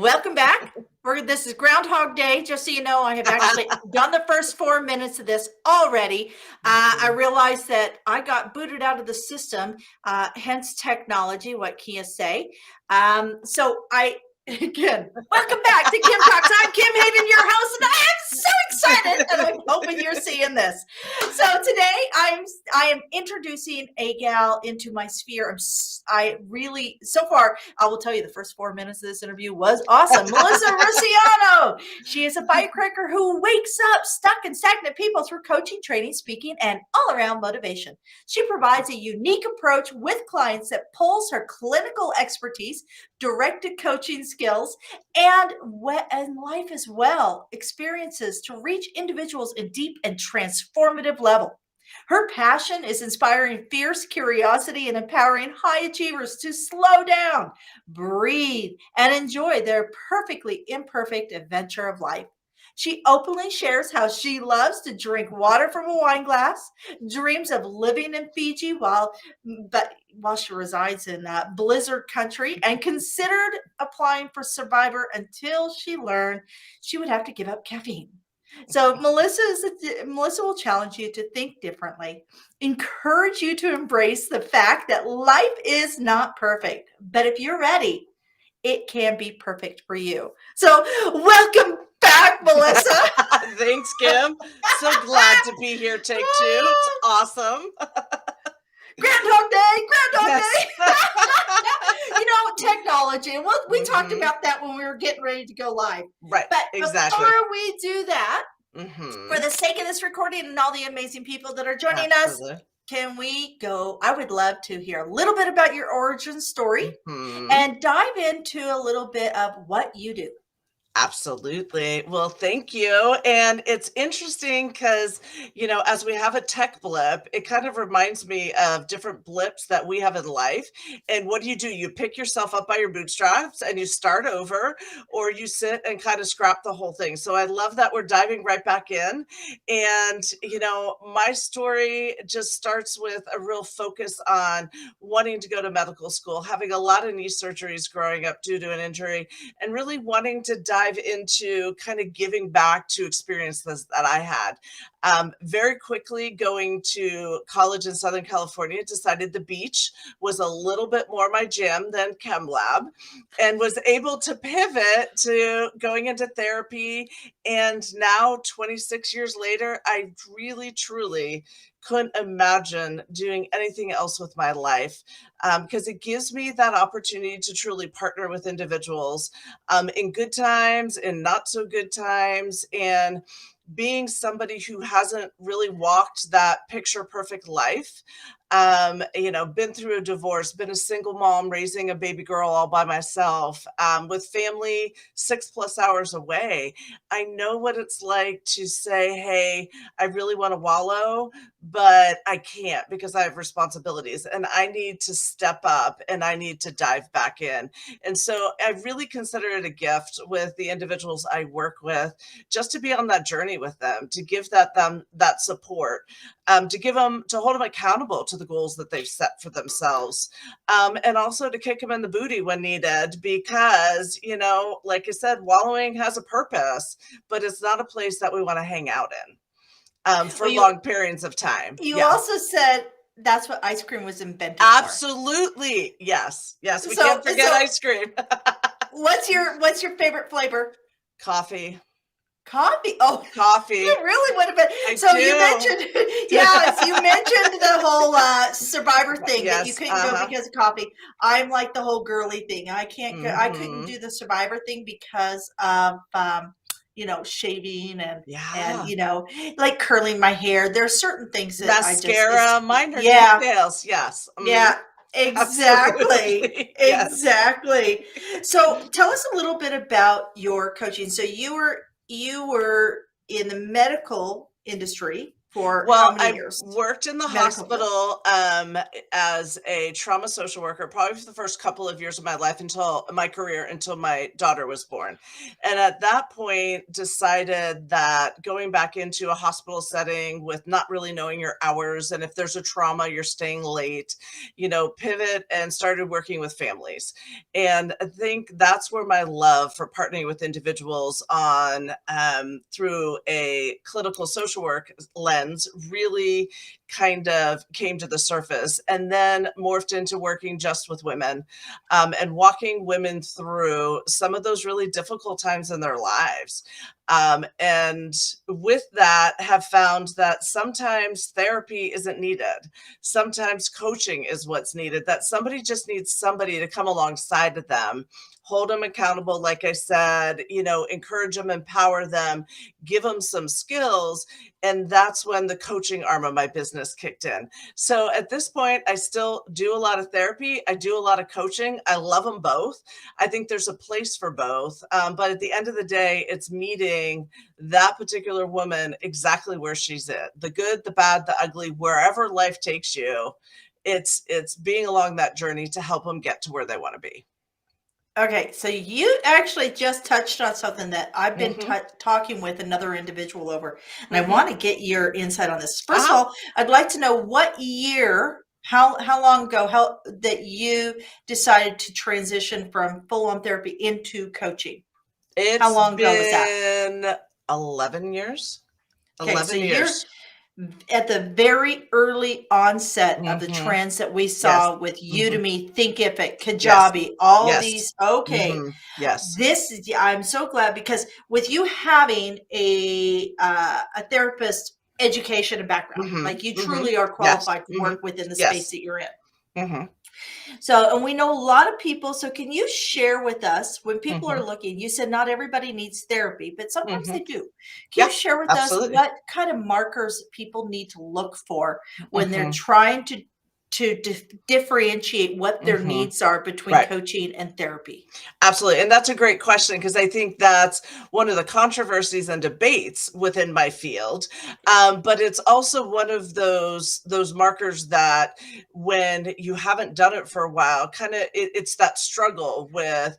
welcome back. This is Groundhog Day. Just so you know, I have actually done the first 4 minutes of this already. I realized that I got booted out of the system, hence technology, what Kia say. Again, welcome back to Kim Talks. I'm Kim Hayden, your host, and I am so excited, and I'm hoping you're seeing this. So today, I am introducing a gal into my sphere. So far, I will tell you, the first 4 minutes of this interview was awesome. Melissa Russiano. She is a firecracker who wakes up stuck and stagnant people through coaching, training, speaking, and all-around motivation. She provides a unique approach with clients that pulls her clinical expertise, directed coaching skills, and life as well, experiences to reach individuals in deep and transformative level. Her passion is inspiring fierce curiosity and empowering high achievers to slow down, breathe, and enjoy their perfectly imperfect adventure of life. She openly shares how she loves to drink water from a wine glass, dreams of living in Fiji while she resides in blizzard country, and considered applying for Survivor until she learned she would have to give up caffeine. So Melissa will challenge you to think differently, encourage you to embrace the fact that life is not perfect, but if you're ready, it can be perfect for you. So welcome back, Melissa. Thanks, Kim. So glad to be here. Take two. It's awesome. Groundhog Day. Technology. And we talked about that when we were getting ready to go live. Right. But exactly. Before we do that, for the sake of this recording and all the amazing people that are joining us, can we go? I would love to hear a little bit about your origin story and dive into a little bit of what you do. Absolutely. Well, thank you. And it's interesting because, as we have a tech blip, it kind of reminds me of different blips that we have in life. And what do? You pick yourself up by your bootstraps and you start over, or you sit and kind of scrap the whole thing. So I love that we're diving right back in. And, my story just starts with a real focus on wanting to go to medical school, having a lot of knee surgeries growing up due to an injury, and really wanting to dive into kind of giving back to experiences that I had. Very quickly going to college in Southern California, decided the beach was a little bit more my jam than chem lab, and was able to pivot to going into therapy. And now 26 years later, I really, truly couldn't imagine doing anything else with my life, because it gives me that opportunity to truly partner with individuals in good times, in not so good times, and being somebody who hasn't really walked that picture perfect life, been through a divorce, been a single mom raising a baby girl all by myself, with family 6+ hours away. I know what it's like to say, hey, I really want to wallow, but I can't because I have responsibilities and I need to step up and I need to dive back in. And so I really consider it a gift with the individuals I work with, just to be on that journey with them, to give them that support, to hold them accountable to the goals that they've set for themselves, and also to kick them in the booty when needed, because, like I said, wallowing has a purpose, but it's not a place that we want to hang out in for long periods of time. You also said that's what ice cream was invented Absolutely. For. Yes. We can't forget ice cream. What's your favorite flavor? Coffee. Oh, coffee. You really would have been. You mentioned, you mentioned the whole Survivor thing that you couldn't go because of coffee. I'm like the whole girly thing. I can't go. I couldn't do the Survivor thing because of shaving and like curling my hair. There are certain things that mascara, minor details. Yes. Yeah. Exactly. Yes. Exactly. So tell us a little bit about your coaching. So you were in the medical industry. for how Well, many I years? worked in the Medical field. hospital as a trauma social worker, probably for the first couple of years of my life until my career, until my daughter was born. And at that point, decided that going back into a hospital setting with not really knowing your hours, and if there's a trauma, you're staying late, pivot and started working with families. And I think that's where my love for partnering with individuals on through a clinical social work lens really kind of came to the surface, and then morphed into working just with women, and walking women through some of those really difficult times in their lives. And with that, have found that sometimes therapy isn't needed. Sometimes coaching is what's needed, that somebody just needs somebody to come alongside of them, hold them accountable, like I said, encourage them, empower them, give them some skills. And that's when the coaching arm of my business kicked in. So at this point, I still do a lot of therapy. I do a lot of coaching. I love them both. I think there's a place for both. But at the end of the day, it's meeting that particular woman exactly where she's at. The good, the bad, the ugly, wherever life takes you, it's being along that journey to help them get to where they want to be. Okay, so you actually just touched on something that I've been Mm-hmm. talking with another individual over, and I Mm-hmm. want to get your insight on this. First of Uh-huh. all, I'd like to know what year, how long ago, that you decided to transition from full-on therapy into coaching. How It's long ago was that? been 11 years. Okay, so 11 you're years. at the very early onset of the Mm-hmm. trends that we Yes. saw with Mm-hmm. Thinkific, Yes. Kajabi, all Yes. these. Okay. Mm-hmm. Yes. This is, I'm so glad, because with you having a therapist education and background, Mm-hmm. like you Mm-hmm. truly are Yes. qualified to Mm-hmm. work within the space Yes. that you're in. Mm-hmm. So, and we know a lot of people. So, can you share with us, when people Mm-hmm. are looking, you said not everybody needs therapy, but sometimes Mm-hmm. they do. Can you Yeah, share with us absolutely. what kind of markers people need to look for when they're Mm-hmm. trying to differentiate what their Mm-hmm. needs are between Right. coaching and therapy? Absolutely. And that's a great question, because I think that's one of the controversies and debates within my field. But it's also one of those markers that when you haven't done it for a while, kind of it's that struggle with,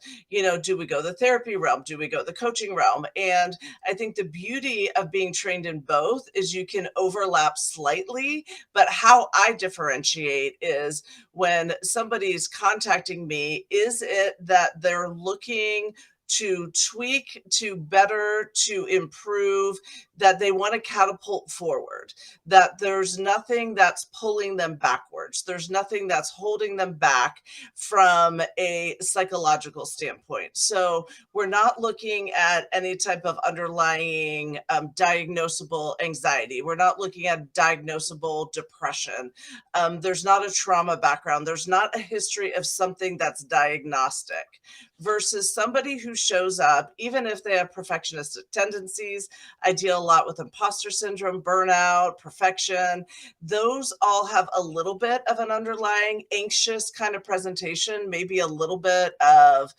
do we go the therapy realm? Do we go the coaching realm? And I think the beauty of being trained in both is you can overlap slightly, but how I differentiate is when somebody's contacting me, is it that they're looking to tweak, to better, to improve, that they want to catapult forward, that there's nothing that's pulling them backwards, there's nothing that's holding them back from a psychological standpoint. So we're not looking at any type of underlying diagnosable anxiety. We're not looking at diagnosable depression. There's not a trauma background. There's not a history of something that's diagnostic, versus somebody who shows up, even if they have perfectionistic tendencies. I deal a lot with imposter syndrome, burnout, perfection. Those all have a little bit of an underlying anxious kind of presentation, maybe a little bit of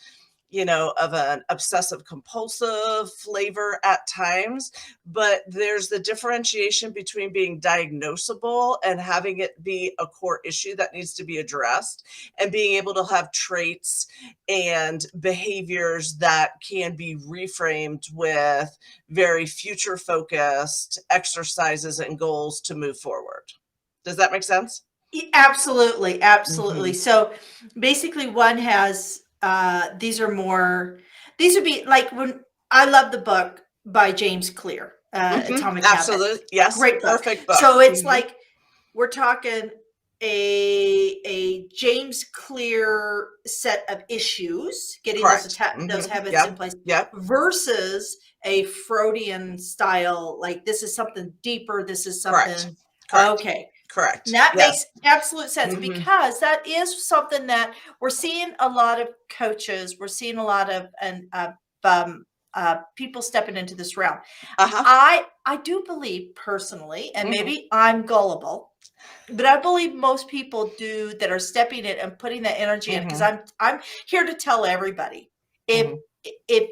of an obsessive compulsive flavor at times. But there's the differentiation between being diagnosable and having it be a core issue that needs to be addressed, and being able to have traits and behaviors that can be reframed with very future focused exercises and goals to move forward. Does that make sense? Absolutely, absolutely. Mm-hmm. So basically, one has these are more. These would be like, when I love the book by James Clear, Mm-hmm. Atomic Habits. Absolutely. Yes. Great book. Perfect book. So it's Mm-hmm. like we're talking a James Clear set of issues, getting those Correct. those Mm-hmm. habits in Yep. place, Yep. versus a Freudian style. Like, this is something deeper. This is Correct. something. Correct. Okay. Correct. That Yes. makes absolute sense, Mm-hmm. because that is something that we're seeing a lot of coaches, we're seeing a lot of people stepping into this realm. Uh-huh. I do believe personally, and Mm-hmm. maybe I'm gullible, but I believe most people do, that are stepping in and putting that energy in, because Mm-hmm. I'm here to tell everybody, if Mm-hmm. if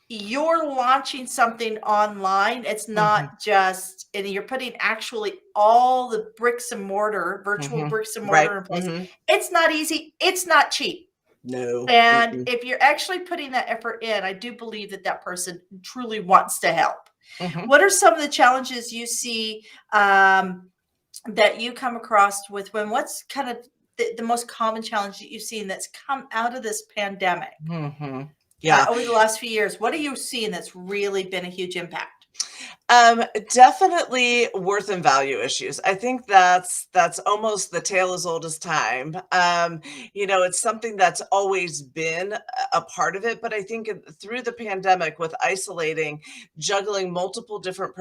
you're launching something online. It's Mhm. not just, and you're putting actually all the bricks and mortar, virtual Mhm. bricks and Right. mortar in place. Mhm. It's not easy. It's not cheap. No. And Mm-mm. if you're actually putting that effort in, I do believe that that person truly wants to help. Mhm. What are some of the challenges you see that you come across with when? What's kind of the most common challenge that you've seen that's come out of this pandemic Mhm. Yeah. over the last few years? What are you seeing that's really been a huge impact? Definitely worth and value issues. I think that's almost the tale as old as time. It's something that's always been a part of it, but I think through the pandemic, with isolating, juggling multiple different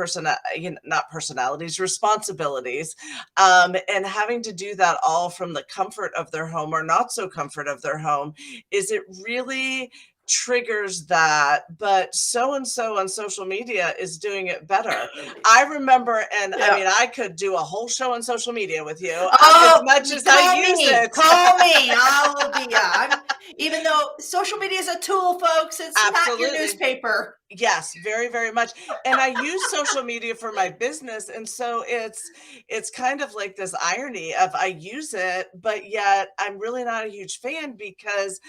not personalities, responsibilities, and having to do that all from the comfort of their home or not so comfort of their home, is it really triggers that, but so and so on social media is doing it better. I remember, and I Yeah. mean, I could do a whole show on social media with you, as Oh, much as I call use me, it. call me. I will be. Even though social media is a tool, folks, it's not your Absolutely. newspaper. Yes, very, very much. And I use social media for my business. And so it's kind of like this irony of I use it, but yet I'm really not a huge fan, because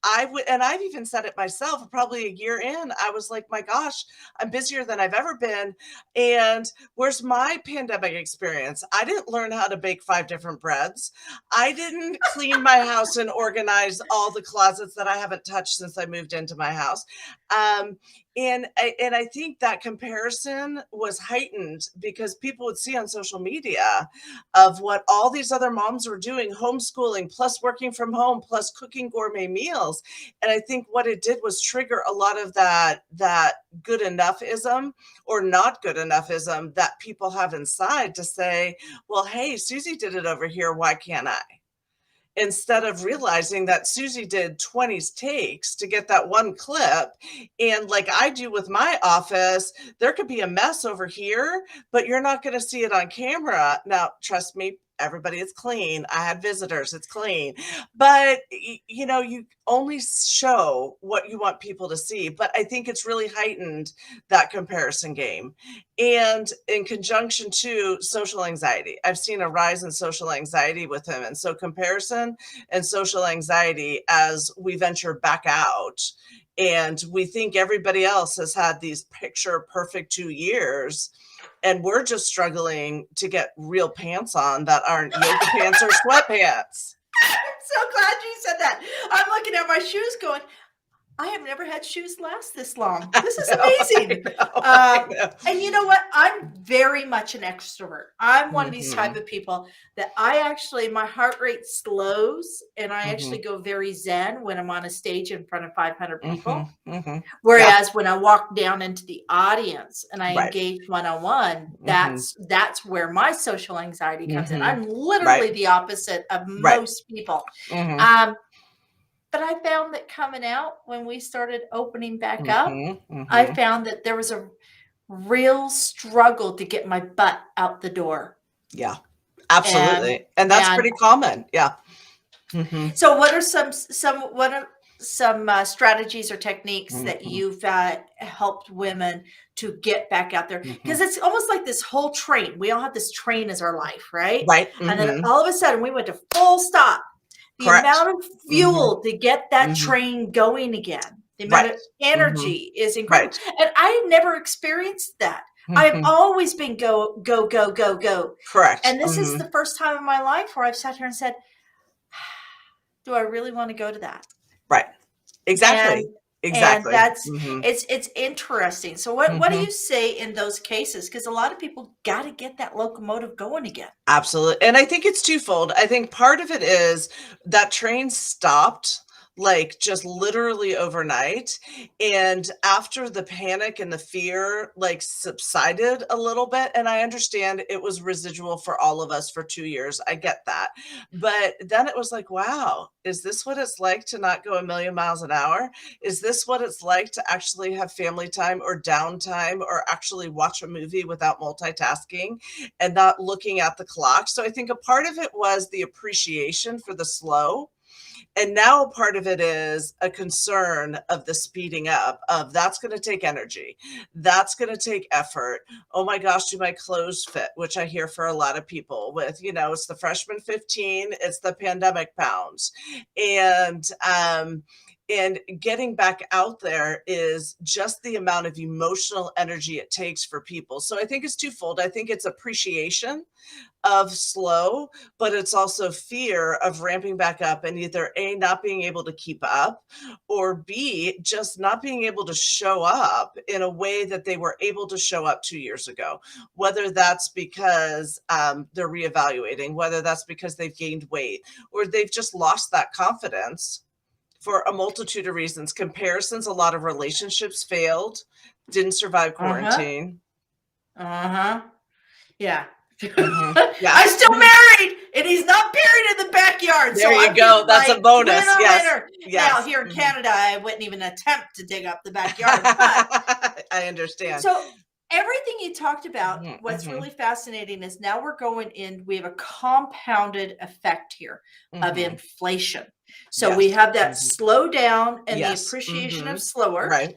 I would, and I've even said it myself, probably a year in, I was like, my gosh, I'm busier than I've ever been. And where's my pandemic experience? I didn't learn how to bake 5 different breads. I didn't clean my house and organize all the closets that I haven't touched since I moved into my house. Um, and I think that comparison was heightened because people would see on social media of what all these other moms were doing, homeschooling, plus working from home, plus cooking gourmet meals. And I think what it did was trigger a lot of that good enoughism or not good enoughism that people have inside, to say, well, hey, Susie did it over here, why can't I? Instead of realizing that Susie did 20 takes to get that one clip. And like I do with my office, there could be a mess over here, but you're not going to see it on camera. Now, trust me, everybody, it's clean. I had visitors, it's clean. But you only show what you want people to see. But I think it's really heightened that comparison game. And in conjunction to social anxiety, I've seen a rise in social anxiety with him. And so comparison and social anxiety, as we venture back out and we think everybody else has had these picture perfect 2 years, and we're just struggling to get real pants on that aren't yoga pants or sweatpants. I'm so glad you said that. I'm looking at my shoes going, I have never had shoes last this long. This is amazing. I know. And you know what? I'm very much an extrovert. I'm one of these type Mhm, of people that my heart rate slows and I actually mhm, go very zen when I'm on a stage in front of 500 mhm, people. mhm. Yeah, Whereas when I walk down into the audience and I right. engage one-on-one, Mhm, that's where my social anxiety comes in. mhm. I'm Right, literally the opposite of right. most people. Mhm, Um, but I found that coming out when we started opening back up, mhm, I mhm. found that there was a real struggle to get my butt out the door. Yeah, And absolutely, and that's and pretty common, yeah. Mhm, so what are some strategies or techniques that mhm, you've helped women to get back out there? mhm. Because it's almost like this whole train. We all have this train as our life, right? Right, And then mhm, all of a sudden we went to full stop. The correct. amount of Mhm, fuel to get that mhm. train going again, the amount Right, of mhm, energy is incredible. right. And I never experienced that. I've Mhm, always been go, go, go, go, go. correct, And this is mhm, the first time in my life where I've sat here and said, do I really want to go to that? right. And Exactly, and exactly. that's Mhm, it's interesting. So what do mhm. you say in those cases? Because a lot of people got to get that locomotive going again. Absolutely, and I think it's twofold. I think part of it is that train stopped, like, just literally overnight, and after the panic and the fear, like, subsided a little bit, and I understand it was residual for all of us for 2 years, I get that, but then it was like, "Wow, is this what it's like to not go a million miles an hour? Is this what it's like to actually have family time or downtime or actually watch a movie without multitasking?" And not looking at the clock. So I think a part of it was the appreciation for the slow. And now part of it is a concern of the speeding up of that's going to take energy. That's going to take effort. Oh my gosh, do my clothes fit? Which I hear for a lot of people with, it's the freshman 15, it's the pandemic pounds. And getting back out there is just the amount of emotional energy it takes for people. So I think it's twofold. I think it's appreciation of slow, but it's also fear of ramping back up and either A, not being able to keep up, or B, just not being able to show up in a way that they were able to show up 2 years ago. Whether that's because they're reevaluating, whether that's because they've gained weight, or they've just lost that confidence for a multitude of reasons. Comparisons, a lot of relationships failed, didn't survive quarantine. Yeah. Yeah. I'm still married, and he's not buried in the backyard. There so you I'm go. That's a bonus. Winner, Yes. winner. Yes. Now here in Canada, I wouldn't even attempt to dig up the backyard. But I understand. So everything you talked about, what's really fascinating is now we're going in, we have a compounded effect here of inflation. So we have that slow down and the appreciation of slower. Right.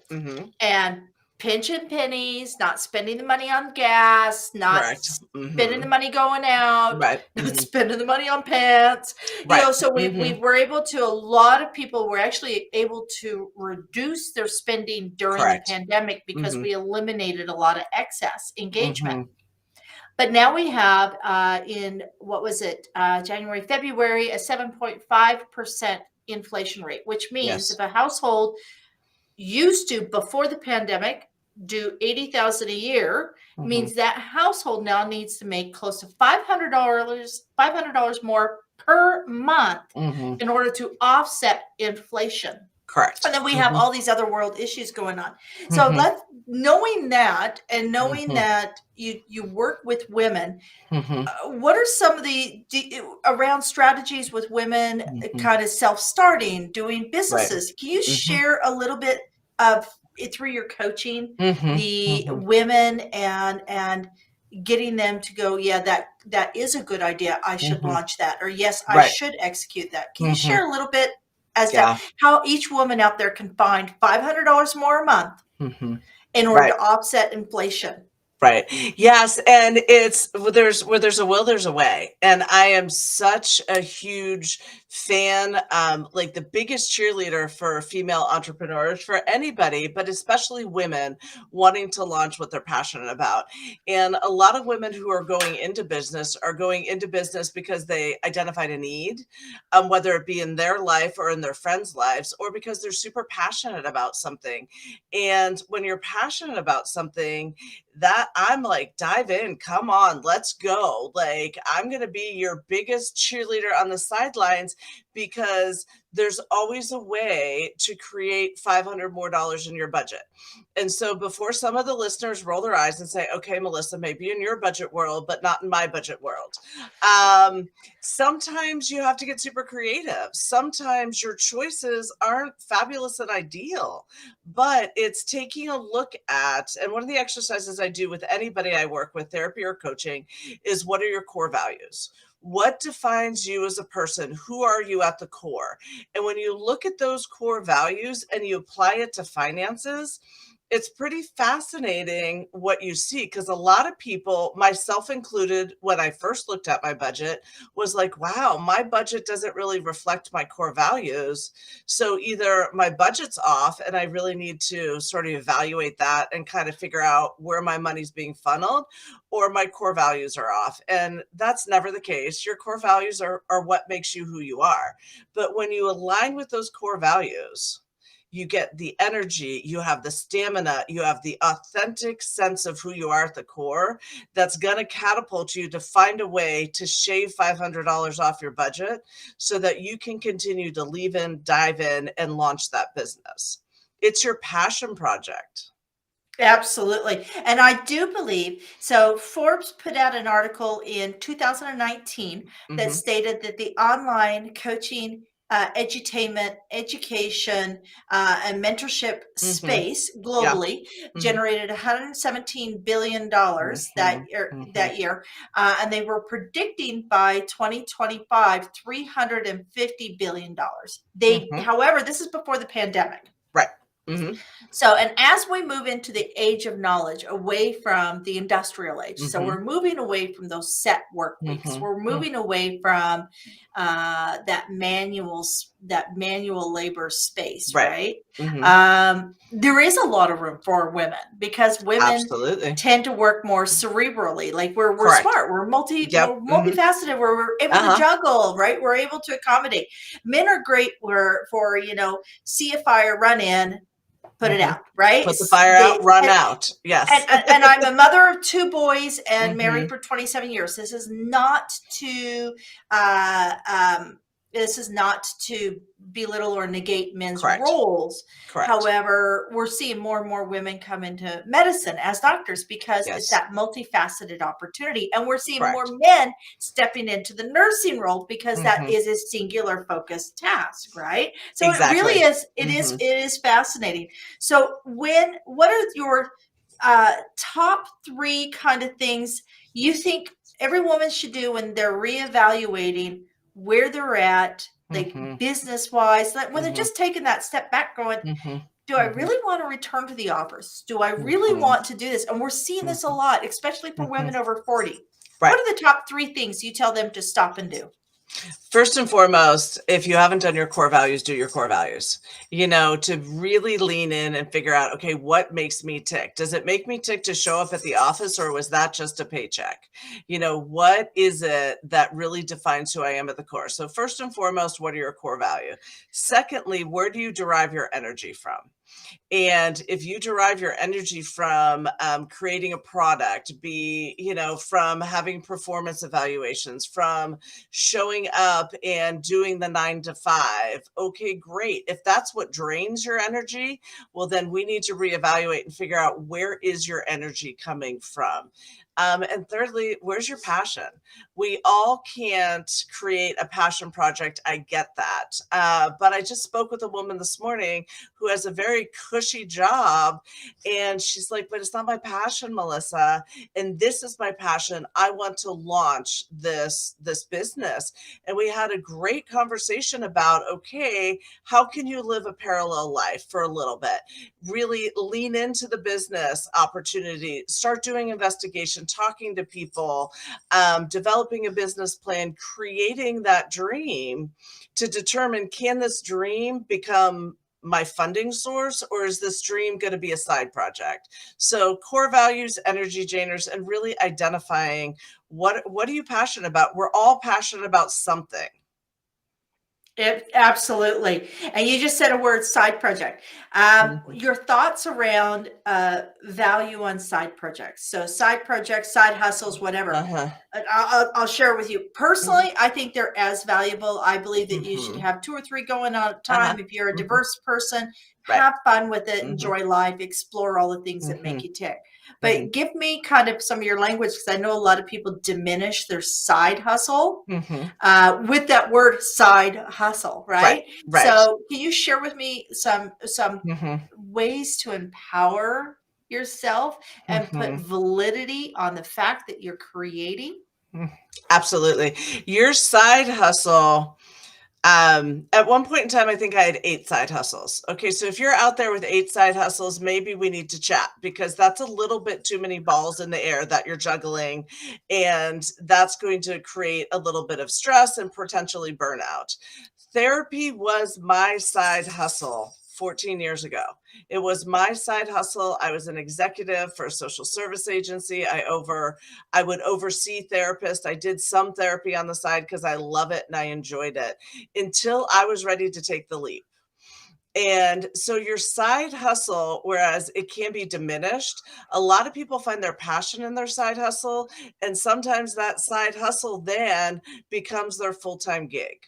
And pinching pennies, not spending the money on gas, not spending the money going out, not spending the money on pants. So we were able to, a lot of people were actually able to reduce their spending during the pandemic because we eliminated a lot of excess engagement. But now we have in, what was it, January, February, a 7.5% inflation rate, which means if a household used to, before the pandemic, do $80,000 a year, means that household now needs to make close to $500 more per month in order to offset inflation. Correct. And then we have all these other world issues going on. So knowing that, and knowing that you work with women, what are some of the around strategies with women kind of self-starting, doing businesses? Can you share a little bit of it through your coaching, the women and getting them to go, yeah, that is a good idea. I should launch that, or yes, I should execute that. Can you share a little bit as to how each woman out there can find $500 more a month in order to offset inflation? Right. Yes. And it's where there's a will, there's a way. And I am such a huge fan, like the biggest cheerleader for female entrepreneurs, for anybody, but especially women wanting to launch what they're passionate about. And a lot of women who are going into business are going into business because they identified a need, whether it be in their life or in their friends' lives, or because they're super passionate about something. And when you're passionate about something, that I'm like, dive in, come on, let's go. Like, I'm going to be your biggest cheerleader on the sidelines, because there's always a way to create $500 more in your budget. And so before some of the listeners roll their eyes and say, okay, Melissa, maybe in your budget world, but not in my budget world. Sometimes you have to get super creative. Sometimes your choices aren't fabulous and ideal, but it's taking a look at, and one of the exercises I do with anybody I work with, therapy or coaching, is what are your core values? What defines you as a person? Who are you at the core? And when you look at those core values and you apply it to finances, it's pretty fascinating what you see, because a lot of people, myself included, when I first looked at my budget, was like, wow, my budget doesn't really reflect my core values. So either my budget's off and I really need to sort of evaluate that and kind of figure out where my money's being funneled, or my core values are off. And that's never the case. Your core values are what makes you who you are. But when you align with those core values, you get the energy, you have the stamina, you have the authentic sense of who you are at the core, that's going to catapult you to find a way to shave $500 off your budget so that you can continue to leave in, dive in, and launch that business. It's your passion project. Absolutely. And I do believe, so Forbes put out an article in 2019 that stated that the online coaching edutainment, education, and mentorship Mhm. space Yeah. globally, Mhm. generated $117 billion Mhm. that Mhm. year. And they were predicting by 2025, $350 billion. Mhm. However, this is before the pandemic. Right. Mhm. So, and as we move into the age of knowledge, away from the industrial age, so we're Mhm. moving away from those set work weeks. Mhm. We're moving away from that manual labor space, Right. right? Mhm. There is a lot of room for women because women Absolutely. tend to work more cerebrally. Like we're Correct. smart, we're Yep. Mhm. multifaceted, we're able to Uh-huh. juggle, right? We're able to accommodate. Men are great for see a fire, run in, put it Mhm. out, right? Put the fire out, run out. And, Yes. and I'm a mother of two boys and married Mhm. for 27 years. Uh, um, this is not to belittle or negate men's Correct. roles. Correct. However, we're seeing more and more women come into medicine as doctors because it's Yes. that multifaceted opportunity. And we're seeing more Correct. men stepping into the nursing role because that Mhm. is a singular focused task, right? So it really Exactly. is, Mhm. it is fascinating. So what are your top three kind of things you think every woman should do when they're reevaluating where they're at, like Mhm. business wise, that when they're Mhm. just taking that step back, going, Mhm. do I Mhm. really want to return to the office? Do I really Mhm. want to do this? And we're seeing this a Mhm. lot, especially for Mhm. women over 40. Right. What are the top three things you tell them to stop and do? First and foremost, if you haven't done your core values, do your core values. To really lean in and figure out, okay, what makes me tick? Does it make me tick to show up at the office, or was that just a paycheck? What is it that really defines who I am at the core? So first and foremost, what are your core value? Secondly, where do you derive your energy from? And if you derive your energy from creating a product, from having performance evaluations, from showing up and doing the 9 to 5, okay, great. If that's what drains your energy, well, then we need to reevaluate and figure out, where is your energy coming from? And thirdly, where's your passion? We all can't create a passion project. I get that. But I just spoke with a woman this morning who has a very cushy job. And she's like, but it's not my passion, Melissa. And this is my passion. I want to launch this business. And we had a great conversation about, okay, how can you live a parallel life for a little bit? Really lean into the business opportunity, start doing investigation, talking to people, developing a business plan, creating that dream to determine, can this dream become my funding source, or is this dream going to be a side project? So core values, energy drainers, and really identifying what are you passionate about? We're all passionate about something. Absolutely. And you just said a word, side project. Mhm. Your thoughts around value on side projects. So side projects, side hustles, whatever. Uh-huh. I'll share with you. Mhm. Personally, I think they're as valuable. I believe that you should Mhm. have two or three going on at a Uh-huh. time. If you're a Mhm. diverse person, Right. have fun with it, Mhm. enjoy life, explore all the things that make Mhm. you tick. Mhm. But give me kind of some of your language because I know a lot of people diminish their side hustle Mhm. with that word side hustle, Right. right? Right. So can you share with me some Mhm. ways to empower yourself and put Mhm. validity on the fact that you're creating? Mm. Absolutely. Your side hustle. At one point in time, I think I had 8 side hustles. Okay, so if you're out there with 8 side hustles, maybe we need to chat, because that's a little bit too many balls in the air that you're juggling, and that's going to create a little bit of stress and potentially burnout. Therapy was my side hustle 14 years ago. It was my side hustle. I was an executive for a social service agency. I would oversee therapists. I did some therapy on the side because I love it and I enjoyed it, until I was ready to take the leap. And so your side hustle, whereas it can be diminished, a lot of people find their passion in their side hustle. And sometimes that side hustle then becomes their full-time gig.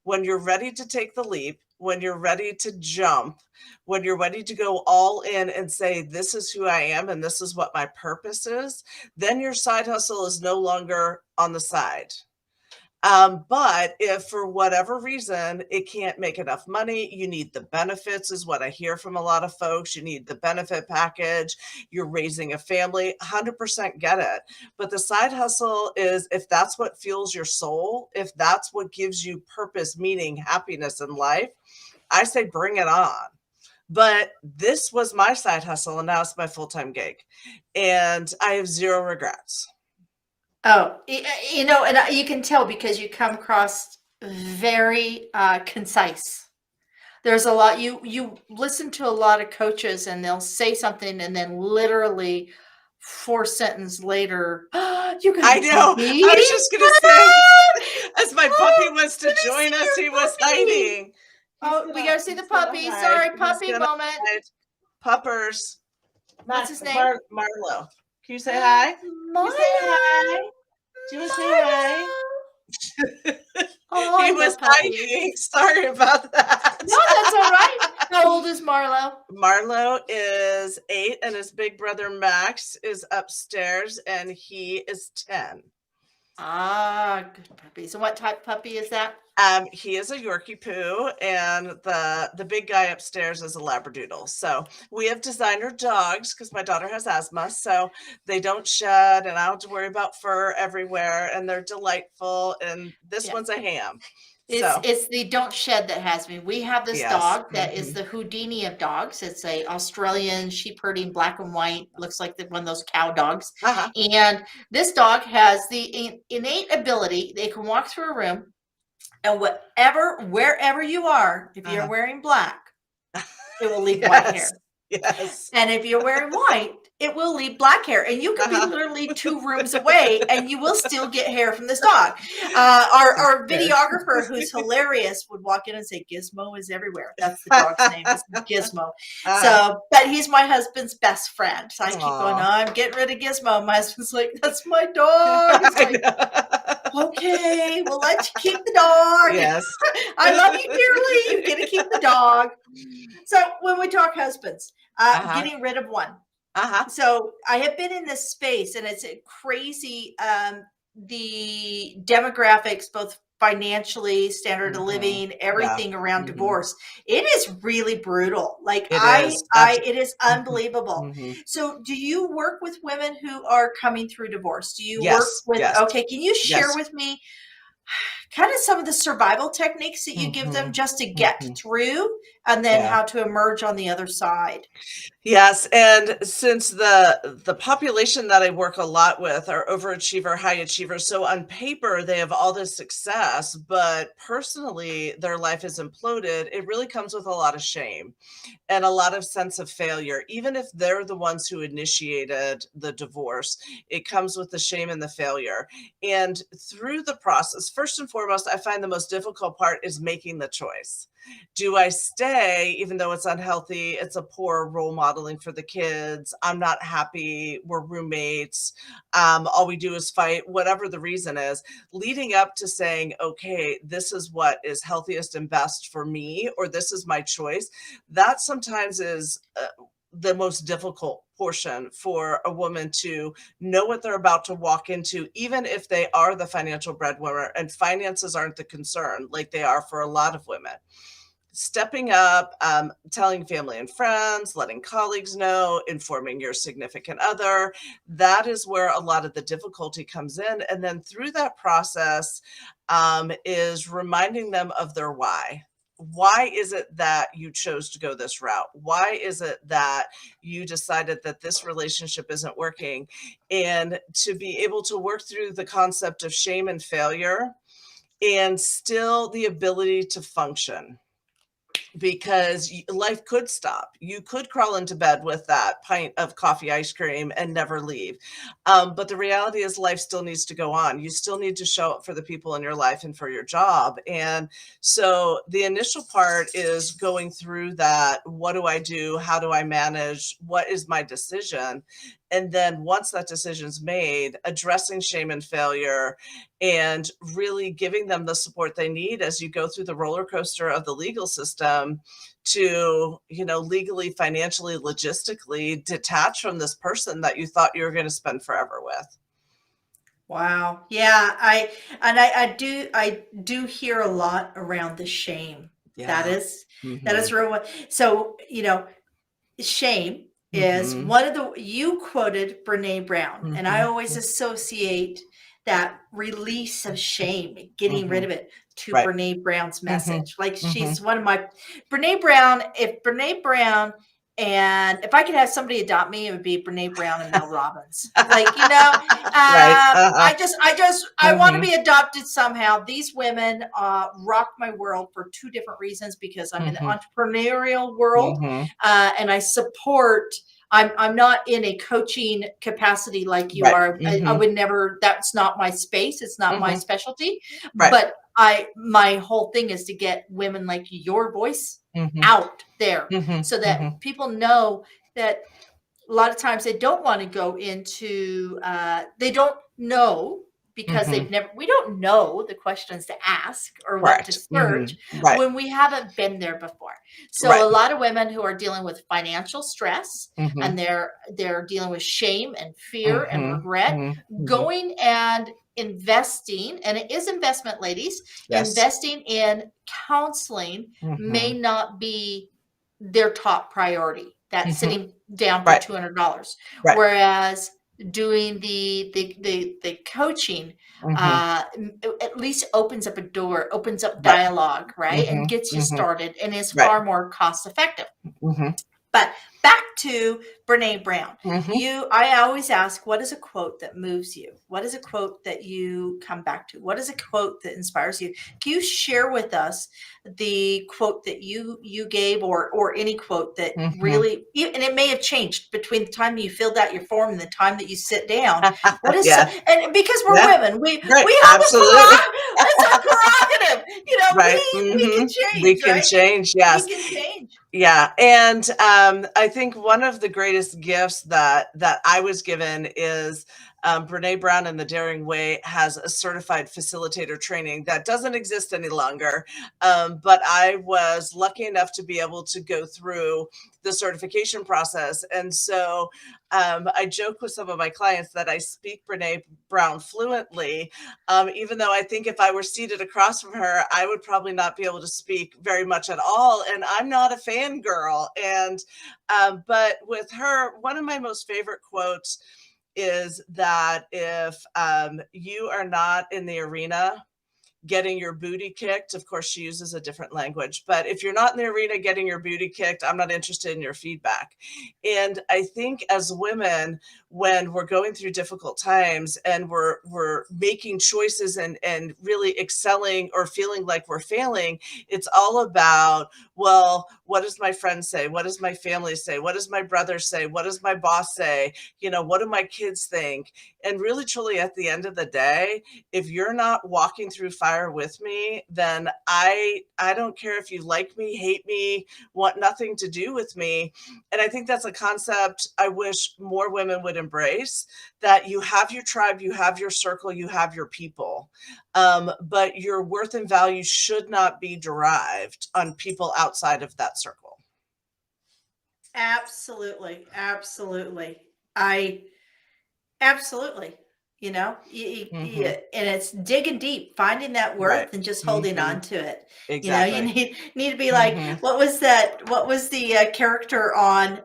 When you're ready to take the leap, when you're ready to jump, when you're ready to go all in and say, this is who I am and this is what my purpose is, then your side hustle is no longer on the side. But if for whatever reason it can't make enough money, you need the benefits, is what I hear from a lot of folks. You need the benefit package. You're raising a family, 100% get it. But the side hustle is, if that's what fuels your soul, if that's what gives you purpose, meaning, happiness in life, I say bring it on. But this was my side hustle, and now it's my full-time gig. And I have zero regrets. Oh, and you can tell because you come across very concise. There's a lot, you listen to a lot of coaches and they'll say something and then literally 4 sentences later, you got I a know. puppy? I was just going to say, as my puppy wants to Let me join see us, your he was puppy. hiding. Oh, we gotta see the puppy. Sorry, puppy moment. Puppers. What's his name? Marlo. Can you say hi? Milo. You say hi. Do you want to say hi? Oh, He I was love puppies. hiding. Sorry about that. No, that's all right. How old is Marlo? Marlo is 8 and his big brother Max is upstairs and he is 10. Ah, good puppies. And what type of puppy is that? He is a Yorkie poo, and the big guy upstairs is a Labradoodle. So we have designer dogs because my daughter has asthma, so they don't shed, and I don't have to worry about fur everywhere, and they're delightful. And this one's a ham. So It's the don't shed that has me. We have this yes. dog that is the Houdini of dogs. It's a Australian sheep herding, black and white. Looks like one of those cow dogs. Uh-huh. And this dog has the innate ability. They can walk through a room, and wherever you are, if you're wearing black, it will leave white hair. Yes. And if you're wearing white, it will leave black hair. And you could be literally 2 rooms away and you will still get hair from this dog. Our videographer, who's hilarious, would walk in and say, Gizmo is everywhere. That's the dog's name, is Gizmo. So, but he's my husband's best friend. So I keep going, I'm getting rid of Gizmo. My husband's like, that's my dog. It's like, okay, we'll let you keep the dog. Yes. I love you dearly. You get to keep the dog. So when we talk husbands, getting rid of one. So I have been in this space, and it's crazy. The demographics, both financially, standard of living, everything around divorce. It is really brutal. Like it is unbelievable. So do you work with women who are coming through divorce? Do you work with, okay, can you share with me kind of some of the survival techniques that you give them just to get through, and then how to emerge on the other side? Yes, and since the population that I work a lot with are overachiever, high achievers, so on paper they have all this success, but personally their life is imploded. It really comes with a lot of shame and a lot of sense of failure. Even if they're the ones who initiated the divorce, it comes with the shame and the failure. And through the process, first and foremost, I find the most difficult part is making the choice. Do I stay, even though it's unhealthy, it's a poor role modeling for the kids, I'm not happy, we're roommates, all we do is fight, whatever the reason is, leading up to saying, okay, this is what is healthiest and best for me, or this is my choice. That sometimes is the most difficult portion for a woman to know what they're about to walk into, even if they are the financial breadwinner and finances aren't the concern like they are for a lot of women. Stepping up, telling family and friends, letting colleagues know, informing your significant other. That is where a lot of the difficulty comes in. And then through that process is reminding them of their why. Why is it that you chose to go this route? Why is it that you decided that this relationship isn't working? And to be able to work through the concept of shame and failure and still the ability to function. Because life could stop. You could crawl into bed with that pint of coffee ice cream and never leave. But the reality is life still needs to go on. You still need to show up for the people in your life and for your job. And so the initial part is going through that. What do I do? How do I manage? What is my decision? And then once that decision's made, addressing shame and failure and really giving them the support they need as you go through the roller coaster of the legal system to, legally, financially, logistically detach from this person that you thought you were going to spend forever with. Wow. Yeah, I do hear a lot around the shame. That Yeah. is that Mhm. is real. So, shame is Mhm. one of the you quoted Brene Brown, and I Mhm. always associate that release of shame, getting rid Mhm. of it, to Right. Brene Brown's Mhm. message. Like, Mhm. she's one of my Brene Brown. If Brene Brown, and if I could have somebody adopt me, it would be Brene Brown and Mel Robbins. Like, Right. Uh-huh. I want to Mhm. be adopted somehow. These women rock my world for two different reasons, because I'm in the Mhm. entrepreneurial world, Mhm. and I support. I'm not in a coaching capacity like you Right. are. I Mhm. would never. That's not my space. It's not my Mhm. specialty. Right. But my whole thing is to get women like your voice Mhm. out there, Mhm. so that Mhm. people know that a lot of times they don't want to go into they don't know, because Mhm. we don't know the questions to ask or what to Correct. search Mhm. Right. when we haven't been there before. So Right. a lot of women who are dealing with financial stress, Mhm. and they're dealing with shame and fear and Mhm. regret, Mhm. Mhm. going and investing, and it is investment, ladies, Yes. investing in counseling may Mhm. not be their top priority. That's Mhm. sitting down for Right. $200. Right. Whereas doing the coaching, Mhm. at least opens up a door, opens up Right. dialogue, right, and Mhm. gets you Mhm. started, and is Right. far more cost effective. Mhm. But back to Brene Brown. Mhm. I always ask, what is a quote that moves you? What is a quote that you come back to? What is a quote that inspires you? Can you share with us the quote that you gave, or any quote that Mhm. really, and it may have changed between the time you filled out your form and the time that you sit down. What is, Yeah. and because we're Yeah. women, Right. we have the Absolutely. it's our prerogative. Right. We can Mhm. We change, can right? change. We Yes. can change. Yeah, and I think one of the greatest gifts that I was given is Brene Brown in the Daring Way has a certified facilitator training that doesn't exist any longer. But I was lucky enough to be able to go through the certification process, and so I joke with some of my clients that I speak Brene Brown fluently, even though I think if I were seated across from her, I would probably not be able to speak very much at all. And I'm not a fangirl. And, but with her, one of my most favorite quotes is that if you are not in the arena getting your booty kicked. Of course, she uses a different language, but if you're not in the arena getting your booty kicked, I'm not interested in your feedback. And I think as women, when we're going through difficult times and we're making choices and really excelling or feeling like we're failing, it's all about, well, what does my friend say? What does my family say? What does my brother say? What does my boss say? What do my kids think? And really, truly, at the end of the day, if you're not walking through fire with me, then I don't care if you like me, hate me, want nothing to do with me. And I think that's a concept I wish more women would embrace, that you have your tribe, you have your circle, you have your people. But your worth and value should not be derived on people outside of that circle. Absolutely, absolutely. I absolutely. Hmm. And it's digging deep, finding that Right. worth, and just holding Hmm. on to it. You Exactly. need to be like, Hmm. what was that? What was the character on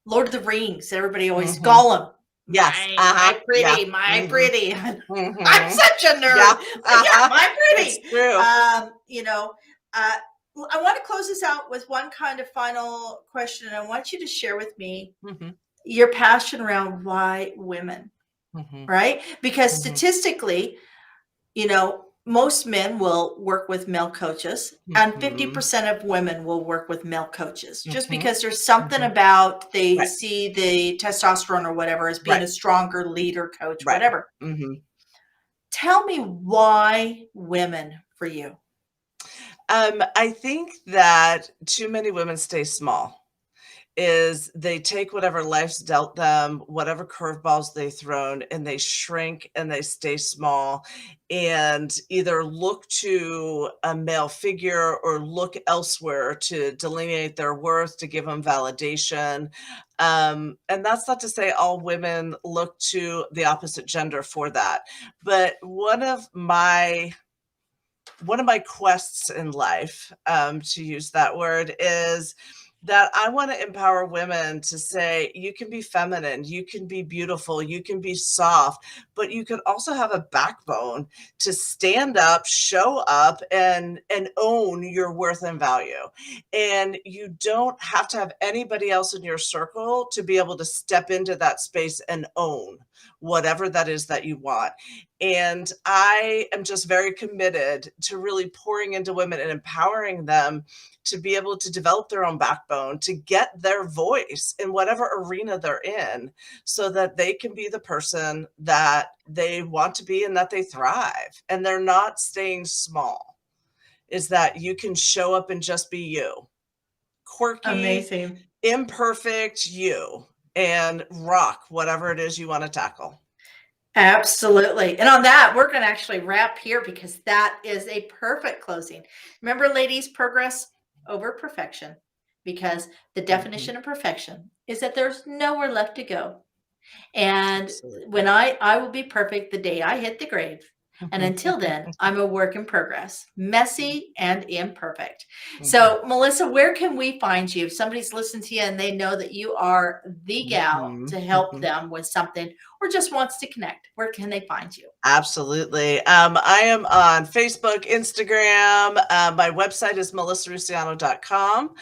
Lord of the Rings? Everybody always Hmm. Gollum. Yes. My Yeah. pretty, my Hmm. pretty. I'm Hmm. such a nerd, Yeah. but yeah, Uh-huh. my It's pretty. true. Uh, I want to close this out with one kind of final question. I want you to share with me Mhm, your passion around why women, mhm, right? Because mhm, statistically, most men will work with male coaches, and mhm, 50% of women will work with male coaches, just mhm, because there's something mhm. about they Right, see the testosterone or whatever as being right, a stronger leader, coach, right. whatever. Mhm. Tell me why women for you. I think that too many women stay small. is they take whatever life's dealt them, whatever curveballs they've thrown, and they shrink and they stay small and either look to a male figure or look elsewhere to delineate their worth, to give them validation. And that's not to say all women look to the opposite gender for that. But one of my quests in life, to use that word, is that I want to empower women to say, you can be feminine, you can be beautiful, you can be soft, but you can also have a backbone to stand up, show up, and own your worth and value. And you don't have to have anybody else in your circle to be able to step into that space and own whatever that is that you want. And I am just very committed to really pouring into women and empowering them to be able to develop their own backbone, to get their voice in whatever arena they're in, so that they can be the person that they want to be and that they thrive. And they're not staying small, is that you can show up and just be you. Quirky, Amazing, imperfect you, and rock whatever it is you want to tackle. absolutely. And on that, we're going to actually wrap here because that is a perfect closing. Remember, ladies, progress over perfection, because the definition of perfection is that there's nowhere left to go. And Absolutely. when I will be perfect the day I hit the grave. And until then, I'm a work in progress, messy and imperfect. So, Melissa, where can we find you? If somebody's listening to you and they know that you are the gal to help them with something or just wants to connect, where can they find you? Absolutely. I am on Facebook, Instagram. My website is melissarussiano.com.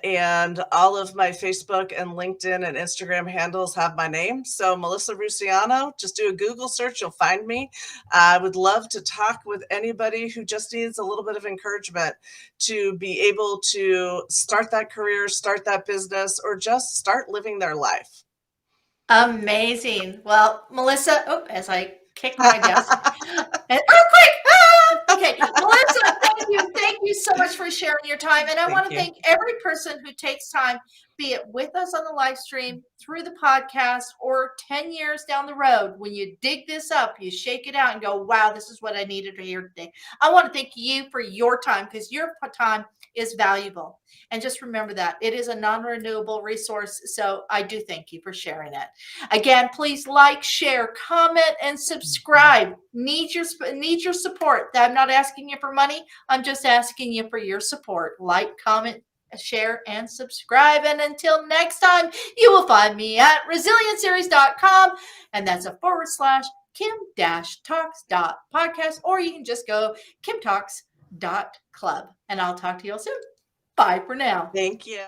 And all of my Facebook and LinkedIn and Instagram handles have my name. So Melissa Russiano, just do a Google search, you'll find me. I would love to talk with anybody who just needs a little bit of encouragement to be able to start that career, start that business, or just start living their life. Amazing. Well, Melissa, as I kick my desk, and earthquake. Ah! Okay, Melissa, thank you so much for sharing your time. And I want to thank every person who takes time, be it with us on the live stream, through the podcast, or 10 years down the road. When you dig this up, you shake it out and go, wow, this is what I needed to hear today. I want to thank you for your time, because your time is valuable. And just remember that it is a non-renewable resource. So I do thank you for sharing it. Again, please like, share, comment, and subscribe. Need your support. I'm not asking you for money. I'm just asking you for your support. Like, comment, share, and subscribe. And until next time, you will find me at resilientseries.com. And that's a /Kim-Talks.podcast. Or you can just go kimtalks.club. And I'll talk to you all soon. Bye for now. Thank you.